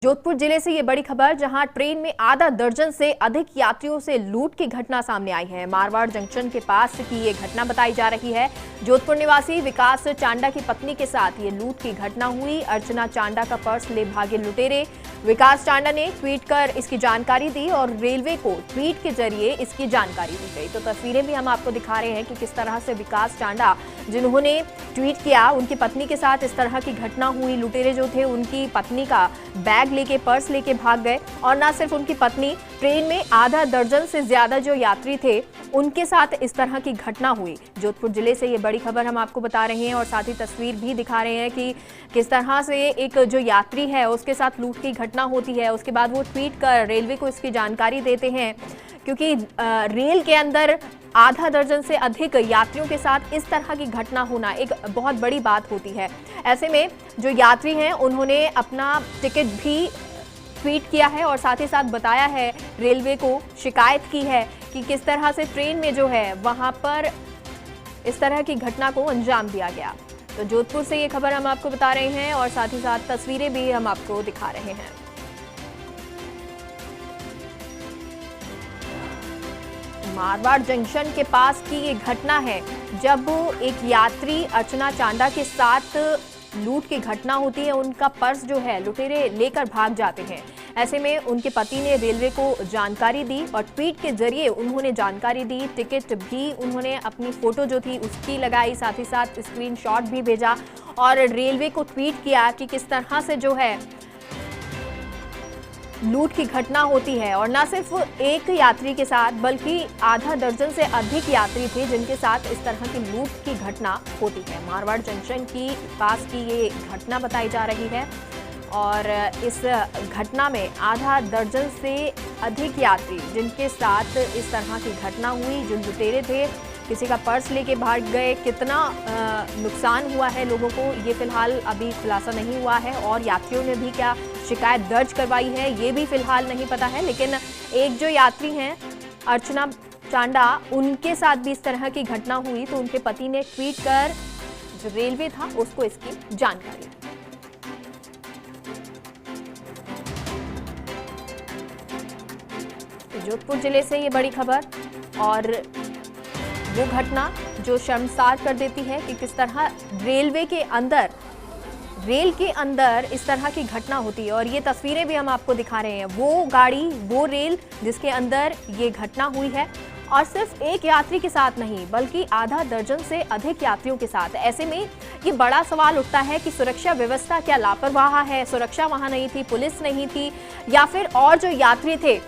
जोधपुर जिले से ये बड़ी खबर, जहां ट्रेन में आधा दर्जन से अधिक यात्रियों से लूट की घटना सामने आई है। मारवाड़ जंक्शन के पास की ये घटना बताई जा रही है। जोधपुर निवासी विकास चांडा की पत्नी के साथ ये लूट की घटना हुई। अर्चना चांडा का पर्स ले भागे लुटेरे। विकास चांडा ने ट्वीट कर इसकी जानकारी दी और रेलवे को ट्वीट के जरिए इसकी जानकारी दी गई। तो तस्वीरें भी हम आपको दिखा रहे हैं कि किस तरह से विकास चांडा, जिन्होंने ट्वीट किया, उनकी पत्नी के साथ इस तरह की घटना हुई। लुटेरे जो थे उनकी पत्नी का बैग लेके, पर्स लेके भाग गए। और न सिर्फ उनकी पत्नी, ट्रेन में आधा दर्जन से ज्यादा जो यात्री थे उनके साथ इस तरह की घटना हुई। जोधपुर जिले से ये बड़ी खबर हम आपको बता रहे हैं और साथ ही तस्वीर भी दिखा रहे हैं कि किस तरह से एक जो यात्री है उसके साथ लूट की घटना होती है। उसके बाद वो ट्वीट कर रेलवे को इसकी जानकारी देते हैं, क्योंकि रेल के अंदर आधा दर्जन से अधिक यात्रियों के साथ इस तरह की घटना होना एक बहुत बड़ी बात होती है। ऐसे में जो यात्री हैं उन्होंने अपना टिकट भी ट्वीट किया है और साथ ही साथ बताया है, रेलवे को शिकायत की है कि किस तरह से ट्रेन में जो है वहां पर इस तरह की घटना को अंजाम दिया गया। तो जोधपुर से ये खबर हम आपको बता रहे हैं और साथ ही साथ तस्वीरें भी हम आपको दिखा रहे हैं। मारवाड़ जंक्शन के पास की ये घटना है, जब एक यात्री अर्चना चांडा के साथ लूट की घटना होती है। उनका पर्स जो है लुटेरे लेकर भाग जाते हैं। ऐसे में उनके पति ने रेलवे को जानकारी दी और ट्वीट के जरिए उन्होंने जानकारी दी। टिकट भी उन्होंने अपनी फोटो जो थी उसकी लगाई, साथ ही साथ स्क्रीनशॉट भी भेजा और रेलवे को ट्वीट किया कि किस तरह से जो है लूट की घटना होती है। और न सिर्फ एक यात्री के साथ बल्कि आधा दर्जन से अधिक यात्री थे जिनके साथ इस तरह की लूट की घटना होती है। मारवाड़ जंक्शन की पास की ये घटना बताई जा रही है और इस घटना में आधा दर्जन से अधिक यात्री जिनके साथ इस तरह की घटना हुई, जो लुटेरे थे, किसी का पर्स लेके भाग गए। कितना नुकसान हुआ है लोगों को, ये फिलहाल अभी खुलासा नहीं हुआ है और यात्रियों ने भी क्या शिकायत दर्ज करवाई है ये भी फिलहाल नहीं पता है। लेकिन एक जो यात्री हैं अर्चना चांडा, उनके साथ भी इस तरह की घटना हुई तो उनके पति ने ट्वीट कर जो रेलवे था उसको इसकी जानकारी दी। जोधपुर जिले से ये बड़ी खबर और वो घटना जो शर्मसार कर देती है कि किस तरह रेल के अंदर इस तरह की घटना होती है। और ये तस्वीरें भी हम आपको दिखा रहे हैं, वो गाड़ी, वो रेल जिसके अंदर ये घटना हुई है और सिर्फ एक यात्री के साथ नहीं बल्कि आधा दर्जन से अधिक यात्रियों के साथ। ऐसे में ये बड़ा सवाल उठता है कि सुरक्षा व्यवस्था क्या लापरवाह है, सुरक्षा वहां नहीं थी, पुलिस नहीं थी, या फिर और जो यात्री थे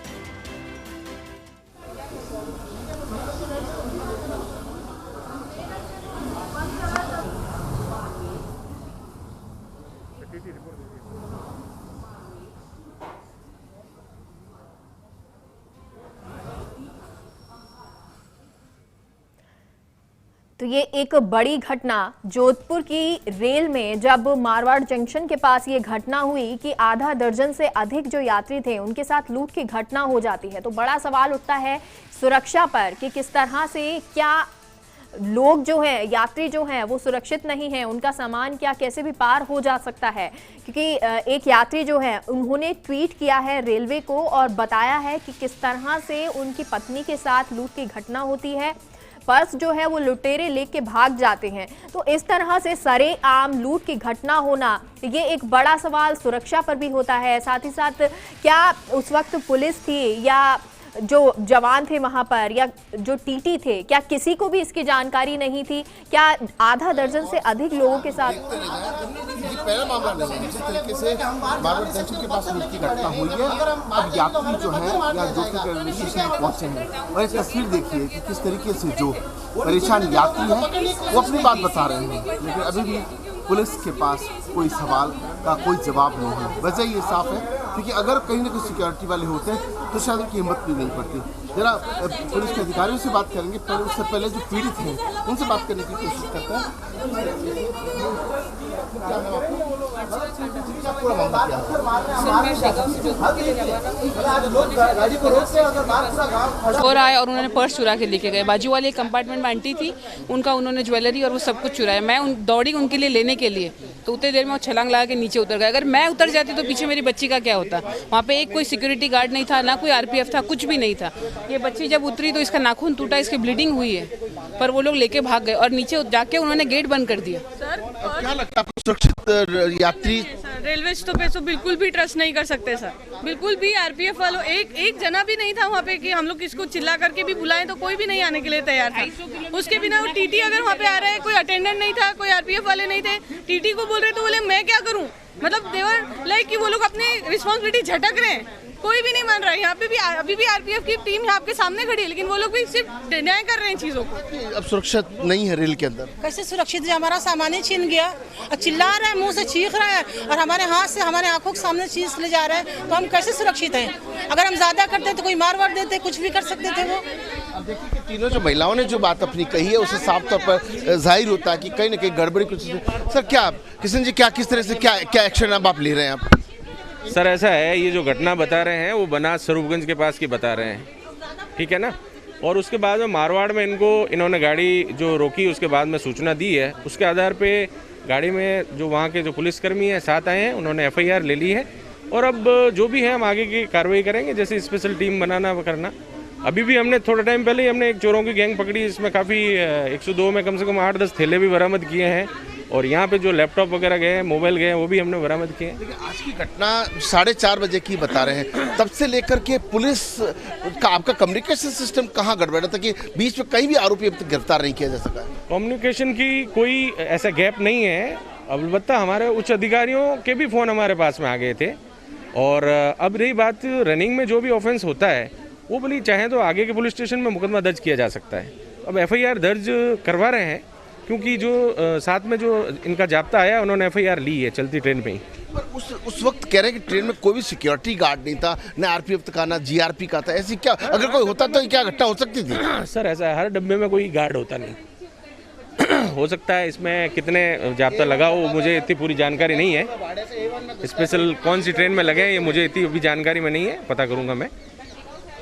तो ये एक बड़ी घटना जोधपुर की रेल में, जब मारवाड़ जंक्शन के पास ये घटना हुई कि आधा दर्जन से अधिक जो यात्री थे उनके साथ लूट की घटना हो जाती है। तो बड़ा सवाल उठता है सुरक्षा पर कि किस तरह से, क्या लोग जो हैं, यात्री जो हैं वो सुरक्षित नहीं हैं, उनका सामान क्या कैसे भी पार हो जा सकता है। क्योंकि एक यात्री जो है उन्होंने ट्वीट किया है रेलवे को और बताया है कि किस तरह से उनकी पत्नी के साथ लूट की घटना होती है। पर्स जो है वो लुटेरे लेके भाग जाते हैं। तो इस तरह से सरेआम लूट की घटना होना, ये एक बड़ा सवाल सुरक्षा पर भी होता है। साथ ही साथ क्या उस वक्त पुलिस थी या जो जवान थे वहां पर या जो टीटी थे, क्या किसी को भी इसकी जानकारी नहीं थी? क्या आधा दर्जन से अधिक लोगों के साथ पहला मामला नहीं है। जिस तरीके से मारवाड़ जंक्शन के पास लूट की घटना हुई है, अब यात्री जो है या जोधपुर रेलवे स्टेशन में पहुंचे हैं और एक तस्वीर देखिए कि किस तरीके से जो परेशान यात्री हैं वो अपनी बात बता रहे हैं, लेकिन अभी भी पुलिस के पास कोई सवाल का कोई जवाब नहीं है। वजह ये साफ है क्योंकि अगर कहीं ना कहीं सिक्योरिटी वाले होते हैं तो शायद उनकी हिम्मत भी नहीं पड़ती। जरा पुलिस के अधिकारियों से बात करेंगे, पर उससे पहले जो पीड़ित हैं उनसे बात करने की कोशिश करते हैं। और आए और उन्होंने पर्स चुरा के लेके गए। बाजू वाले कंपार्टमेंट में आंटी थी, उनका उन्होंने ज्वेलरी और वो सब कुछ चुराया। मैं दौड़ी उनके लिए लेने के लिए, तो उतनी देर में वो छलांग लगा के नीचे उतर गए। अगर मैं उतर जाती तो पीछे मेरी बच्ची का क्या होता? वहाँ पे एक कोई सिक्योरिटी गार्ड नहीं था, ना कोई आरपीएफ था, कुछ भी नहीं था। ये बच्ची जब उतरी तो इसका नाखून टूटा, इसकी ब्लीडिंग हुई है, पर वो लोग लेके भाग गए और नीचे जाके उन्होंने गेट बंद कर दिया। सर क्या लगता है आपको सुरक्षित यात्री? रेलवे पे तो बिल्कुल भी ट्रस्ट नहीं कर सकते सर, बिल्कुल भी। आरपीएफ वालों एक जना भी नहीं था वहाँ पे कि हम लोग किसको चिल्ला करके भी बुलाएं तो कोई भी नहीं आने के लिए तैयार था। उसके बिना वो टीटी अगर वहाँ पे आ रहा है, कोई अटेंडेंट नहीं था, कोई आरपीएफ वाले नहीं थे, टीटी को बोल रहे तो बोले मैं क्या करूँ, मतलब देवर लाइक कि वो लोग अपनी रिस्पॉन्सिबिलिटी झटक रहे हैं। कोई भी नहीं मान रहा है। यहाँ पे भी अभी भी आरपीएफ की टीम यहाँ आपके सामने खड़ी है, लेकिन वो लोग भी सिर्फ डिनाई कर रहे हैं चीजों को। अब सुरक्षित नहीं है रेल के अंदर। कैसे सुरक्षित है? हमारा सामान ही छीन गया और चिल्ला रहा है, मुंह से चीख रहा है और हमारे हाथ से हमारे आंखों के सामने चीज ले जा रहा है, तो हम कैसे सुरक्षित हैं? अगर हम ज्यादा करते तो कोई मार वार देते, कुछ भी कर सकते थे वो। अब देखिए कि तीनों जो महिलाओं ने जो बात अपनी कही है उससे साफ तौर पर जाहिर होता है कि कहीं ना कहीं गड़बड़ी कुछ। सर क्या किशन जी, क्या किस तरह से क्या एक्शन अब आप ले रहे हैं आप? सर ऐसा है, ये जो घटना बता रहे हैं वो बनास स्वरूपगंज के पास की बता रहे हैं, ठीक है ना। और उसके बाद में मारवाड़ में इन्होंने गाड़ी जो रोकी, उसके बाद में सूचना दी है, उसके आधार पे गाड़ी में जो वहाँ के जो पुलिसकर्मी हैं साथ आए हैं, उन्होंने एफआईआर ले ली है। और अब जो भी है हम आगे की कार्रवाई करेंगे, जैसे स्पेशल टीम बनाना करना। अभी भी हमने थोड़ा टाइम पहले ही हमने एक चोरों की गैंग पकड़ी, इसमें काफ़ी 102 में कम से कम 8-10 थैले भी बरामद किए हैं। और यहाँ पे जो लैपटॉप वगैरह गए, मोबाइल गए, वो भी हमने बरामद किए। देखिए आज की घटना 4:30 बजे की बता रहे हैं, तब से लेकर के पुलिस का आपका कम्युनिकेशन सिस्टम कहाँ गड़बड़ा था कि बीच में कहीं भी आरोपी अब तक गिरफ्तार नहीं किया जा सका? कम्युनिकेशन की कोई ऐसा गैप नहीं है, अलबत्ता हमारे उच्च अधिकारियों के भी फ़ोन हमारे पास में आ गए थे। और अब रही बात रनिंग में जो भी ऑफेंस होता है, वो बोली चाहे तो आगे के पुलिस स्टेशन में मुकदमा दर्ज किया जा सकता है। अब एफआईआर दर्ज करवा रहे हैं, क्योंकि जो साथ में जो इनका जाब्ता आया, उन्होंने एफआईआर ली है चलती ट्रेन में ही। पर उस वक्त कह रहे हैं कि ट्रेन में कोई भी सिक्योरिटी गार्ड नहीं था, न आरपीएफ का, ना जीआरपी का था। ऐसी क्या, अगर कोई होता तो क्या घटना हो सकती थी? सर ऐसा है, हर डब्बे में कोई गार्ड होता नहीं। हो सकता है इसमें कितने जाब्ता लगा हो, मुझे इतनी पूरी जानकारी नहीं है। स्पेशल कौन सी ट्रेन में लगे हैं ये मुझे इतनी अभी जानकारी में नहीं है, पता करूँगा मैं।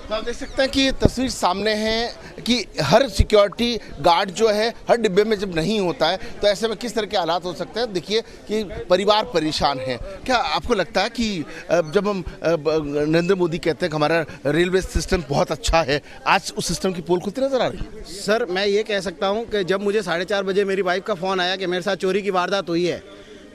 तो आप देख सकते हैं कि ये तस्वीर सामने है कि हर सिक्योरिटी गार्ड जो है हर डिब्बे में जब नहीं होता है तो ऐसे में किस तरह के हालात हो सकते हैं। देखिए कि परिवार परेशान है। क्या आपको लगता है कि जब हम नरेंद्र मोदी कहते हैं कि हमारा रेलवे सिस्टम बहुत अच्छा है, आज उस सिस्टम की पोल खुलती नजर आ रही है? सर मैं ये कह सकता हूँ कि जब मुझे 4:30 बजे मेरी वाइफ का फ़ोन आया कि मेरे साथ चोरी की वारदात हुई है,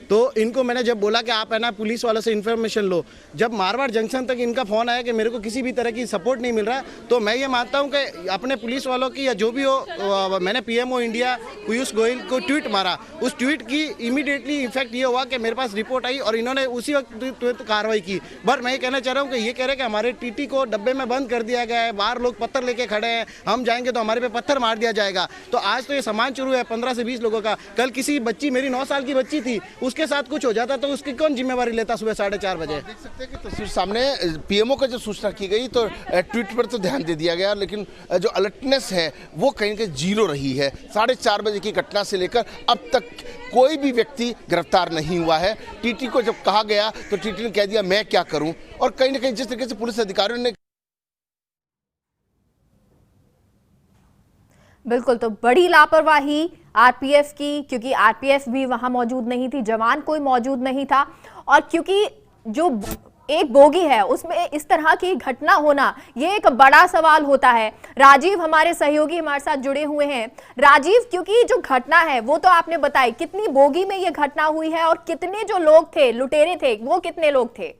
तो इनको मैंने जब बोला कि आप है ना पुलिस वालों से इन्फॉर्मेशन लो, जब मारवाड़ जंक्शन तक इनका फ़ोन आया कि मेरे को किसी भी तरह की सपोर्ट नहीं मिल रहा, तो मैं ये मानता हूँ कि अपने पुलिस वालों की या जो भी हो, मैंने पीएमओ इंडिया पीयूष गोयल को ट्वीट मारा। उस ट्वीट की इमीडिएटली इफेक्ट ये हुआ कि मेरे पास रिपोर्ट आई और इन्होंने उसी वक्त कार्रवाई की। बट मैं ये कहना चाह रहा हूँ कि ये कह रहे हैं कि हमारे टीटी को डब्बे में बंद कर दिया गया है, बाहर लोग पत्थर लेके खड़े हैं, हम जाएंगे तो हमारे पे पत्थर मार दिया जाएगा। तो आज तो ये सामान शुरू है 15 से 20 लोगों का, कल किसी बच्ची, मेरी 9 साल की बच्ची थी, उसके साथ कुछ हो जाता तो उसकी कौन जिम्मेवारी लेता सुबह 4:30 बजे? देख सकते हैं कि तस्वीर सामने पीएमओ का जब सूचना की गई तो ट्वीट पर तो ध्यान दे दिया गया, लेकिन जो अलर्टनेस है वो कहीं ना कहीं जीरो रही है। 4:30 बजे की घटना से लेकर अब तक कोई भी व्यक्ति गिरफ्तार नहीं हुआ है। टीटी को जब कहा गया तो टीटी ने कह दिया मैं क्या करूं, और कहीं ना कहीं जिस तरीके से पुलिस अधिकारियों ने बिल्कुल, तो बड़ी लापरवाही आरपीएफ की, क्योंकि आरपीएफ भी वहां मौजूद नहीं थी, जवान कोई मौजूद नहीं था, और क्योंकि जो एक बोगी है उसमें इस तरह की घटना होना ये एक बड़ा सवाल होता है। राजीव हमारे सहयोगी हमारे साथ जुड़े हुए हैं। राजीव, क्योंकि जो घटना है वो तो आपने बताई, कितनी बोगी में ये घटना हुई है और कितने जो लोग थे, लुटेरे थे, वो कितने लोग थे?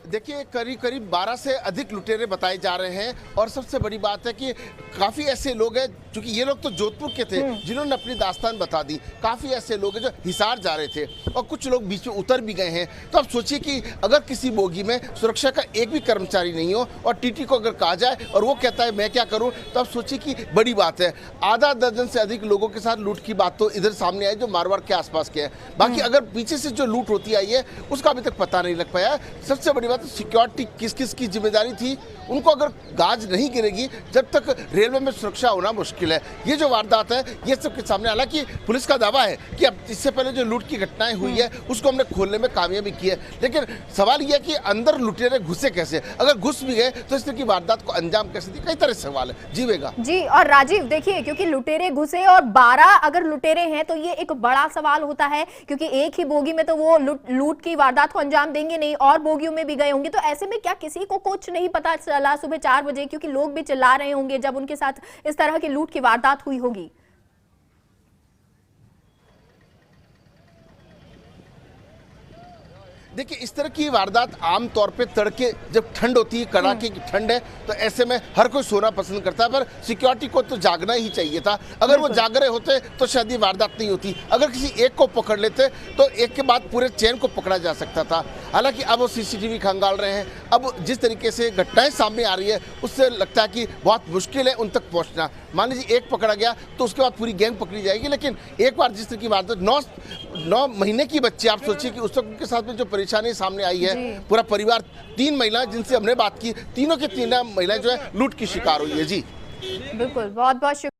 देखिए करीब 12 से अधिक लुटेरे बताए जा रहे हैं, और सबसे बड़ी बात है कि काफ़ी ऐसे लोग हैं, क्योंकि ये लोग तो जोधपुर के थे जिन्होंने अपनी दास्तान बता दी। काफ़ी ऐसे लोग हैं जो हिसार जा रहे थे और कुछ लोग बीच में उतर भी गए हैं। तो अब सोचिए कि अगर किसी बोगी में सुरक्षा का एक भी कर्मचारी नहीं हो और टीटी को अगर कहा जाए और वो कहता है मैं क्या करूँ, तो अब सोचिए कि बड़ी बात है। आधा दर्जन से अधिक लोगों के साथ लूट की बात तो इधर सामने आई जो मारवाड़ के आसपास के हैं। बाकी अगर पीछे से जो लूट होती आई है उसका अभी तक पता नहीं लग पाया। सबसे बड़ी सिक्योरिटी किस किस की जिम्मेदारी थी, उनको अगर गाज नहीं गिरेगी जब तक रेलवे में सुरक्षा होना मुश्किल मुश्किल है। ये जो वारदात है ये सबके सामने, हालांकि पुलिस का दावा है कि अब इससे पहले जो लूट की घटनाएं हुई है उसको हमने खोलने में कामयाबी की है, लेकिन सवाल यह है कि अंदर लुटेरे घुसे कैसे, अगर घुस भी गए तो इस तरह की वारदात को अंजाम कैसे दिए, कई तरह से सवाल है। जी वेगा जी, और राजीव देखिए, क्योंकि लुटेरे घुसे और 12 अगर लुटेरे हैं तो ये एक बड़ा सवाल होता है, क्योंकि एक ही बोगी में तो वो लूट की वारदात को अंजाम देंगे नहीं, और बोगियों में भी गए होंगे। तो ऐसे में क्या किसी को कुछ नहीं पता चला सुबह 4 बजे, क्योंकि लोग भी चिल्ला रहे होंगे जब उनके साथ इस तरह की लूट की वारदात हुई होगी? देखिए, इस तरह की वारदात आमतौर पे तड़के जब ठंड होती है, कड़ाके की ठंड है, तो ऐसे में हर कोई सोना पसंद करता है, पर सिक्योरिटी को तो जागना ही चाहिए था। अगर वो जाग रहे होते तो शायद ये वारदात नहीं होती। अगर किसी एक को पकड़ लेते तो एक के बाद पूरे चेन को पकड़ा जा सकता था। हालांकि अब वो CCTV खंगाल रहे हैं। अब जिस तरीके से घटनाएं सामने आ रही है उससे लगता है कि बहुत मुश्किल है उन तक पहुँचना। मान लीजिए एक पकड़ा गया तो उसके बाद पूरी गैंग पकड़ी जाएगी, लेकिन एक बार जिस तरह की वारदात 9 महीने की बच्ची, आप सोचिए कि उस वक्त उनके साथ में जो परेशानी सामने आई है, पूरा परिवार, 3 महिलाएं जिनसे हमने बात की, तीनों की तीनों महिलाएं जो है लूट की शिकार हुई है। जी बिल्कुल, बहुत बहुत शुक्रिया।